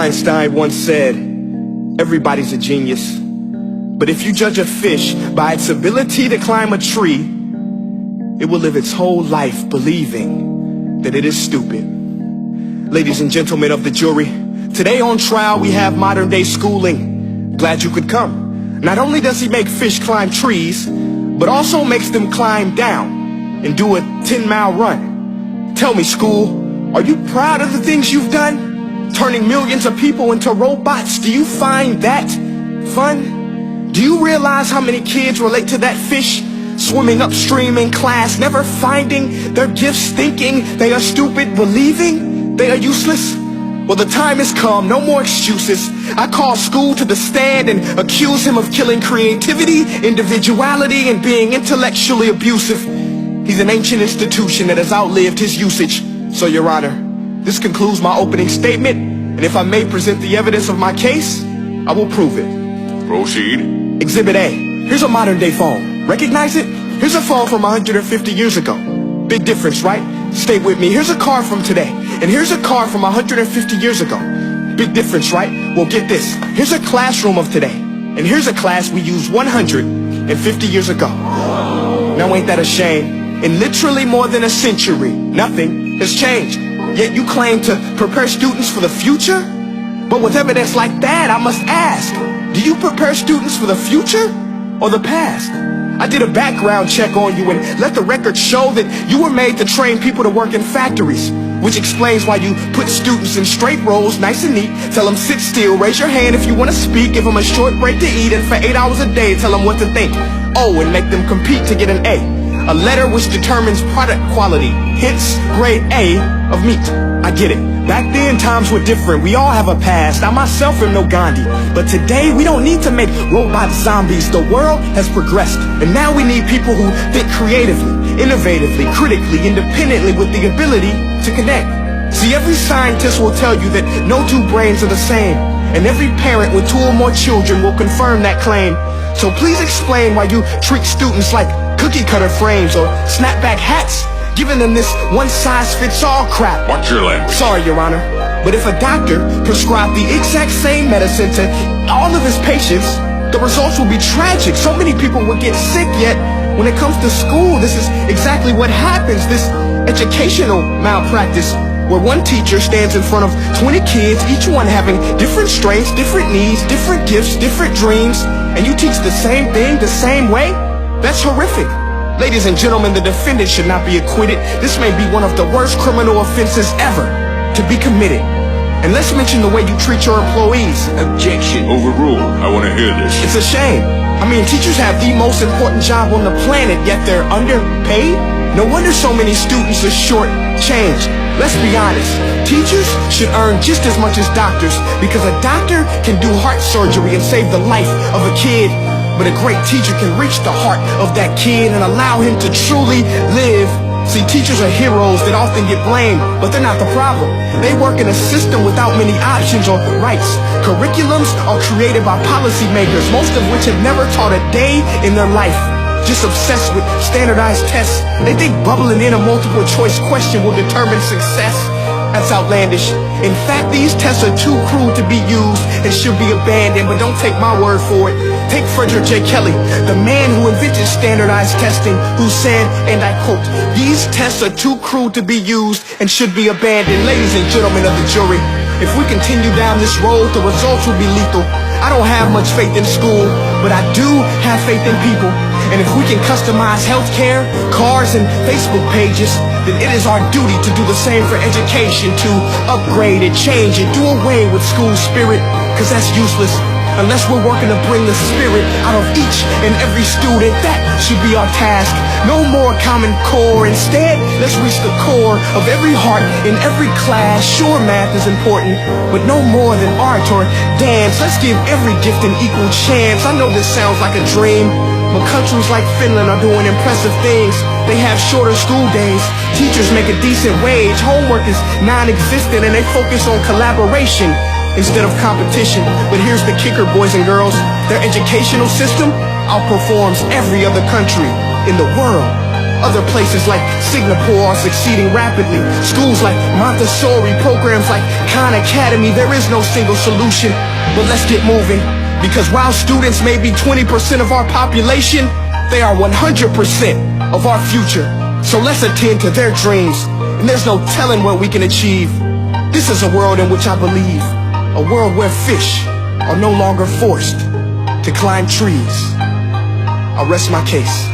Einstein once said, everybody's a genius. But if you judge a fish by its ability to climb a tree, it will live its whole life believing that it is stupid. Ladies and gentlemen of the jury, today on trial we have modern day schooling. Glad you could come. Not only does he make fish climb trees, but also makes them climb down and do a 10-mile run. Tell me, school, are you proud of the things you've done? Turning millions of people into robots, do you find that fun? Do you realize how many kids relate to that fish swimming upstream in class, never finding their gifts, thinking they are stupid, believing they are useless? Well, the time has come, no more excuses. I call school to the stand and accuse him of killing creativity, individuality, and being intellectually abusive. He's an ancient institution that has outlived his usage. So, Your Honor, this concludes my opening statement, and if I may present the evidence of my case, I will prove it. Proceed. Exhibit A. Here's a modern day phone. Recognize it? Here's a phone from 150 years ago. Big difference, right? Stay with me. Here's a car from today. And here's a car from 150 years ago. Big difference, right? Well, get this. Here's a classroom of today. And here's a class we used 150 years ago. Now ain't that a shame? In literally more than a century, nothing has changed. Yet you claim to prepare students for the future? But with evidence like that, I must ask, do you prepare students for the future or the past? I did a background check on you and let the record show that you were made to train people to work in factories, which explains why you put students in straight rows, nice and neat, tell them sit still, raise your hand if you want to speak, give them a short break to eat, and for 8 hours a day tell them what to think. Oh, and make them compete to get an A letter which determines product quality, hence grade A of meat. I get it. Back then, times were different. We all have a past. I myself am no Gandhi. But today, we don't need to make robot zombies. The world has progressed. And now we need people who think creatively, innovatively, critically, independently, with the ability to connect. See, every scientist will tell you that no two brains are the same. And every parent with 2 or more children will confirm that claim. So please explain why you treat students like cookie cutter frames or snapback hats, giving them this one-size-fits-all crap. Watch your language. Sorry, Your Honor, but if a doctor prescribed the exact same medicine to all of his patients, the results will be tragic. So many people will get sick, yet when it comes to school, this is exactly what happens. This educational malpractice, where one teacher stands in front of 20 kids, each one having different strengths, different needs, different gifts, different dreams, and you teach the same thing the same way? That's horrific. Ladies and gentlemen, the defendant should not be acquitted. This may be one of the worst criminal offenses ever to be committed. And let's mention the way you treat your employees. Objection. Overruled. I want to hear this. It's a shame. I mean, teachers have the most important job on the planet, yet they're underpaid? No wonder so many students are short-changed. Let's be honest. Teachers should earn just as much as doctors, because a doctor can do heart surgery and save the life of a kid. But a great teacher can reach the heart of that kid and allow him to truly live. See, teachers are heroes that often get blamed, but they're not the problem. They work in a system without many options or rights. Curriculums are created by policymakers, most of which have never taught a day in their life. Just obsessed with standardized tests. They think bubbling in a multiple choice question will determine success. That's outlandish. In fact, these tests are too cruel to be used and should be abandoned, but don't take my word for it. Take Frederick J. Kelly, the man who invented standardized testing, who said, and I quote, "These tests are too cruel to be used and should be abandoned." Ladies and gentlemen of the jury, if we continue down this road, the results will be lethal. I don't have much faith in school, but I do have faith in people. And if we can customize healthcare, cars, and Facebook pages, then it is our duty to do the same for education, to upgrade it, change it, do away with school spirit, because that's useless. Unless we're working to bring the spirit out of each and every student, that should be our task. No more Common Core. Instead, let's reach the core of every heart in every class. Sure, math is important, but no more than art or dance. Let's give every gift an equal chance. I know this sounds like a dream, but countries like Finland are doing impressive things. They have shorter school days. Teachers make a decent wage. Homework is non-existent, and they focus on collaboration instead of competition. But here's the kicker, boys and girls. Their educational system outperforms every other country in the world. Other places like Singapore are succeeding rapidly. Schools like Montessori, programs like Khan Academy. There is no single solution, but let's get moving. Because while students may be 20% of our population, they are 100% of our future. So let's attend to their dreams, and there's no telling what we can achieve. This is a world in which I believe, a world where fish are no longer forced to climb trees. I'll rest my case.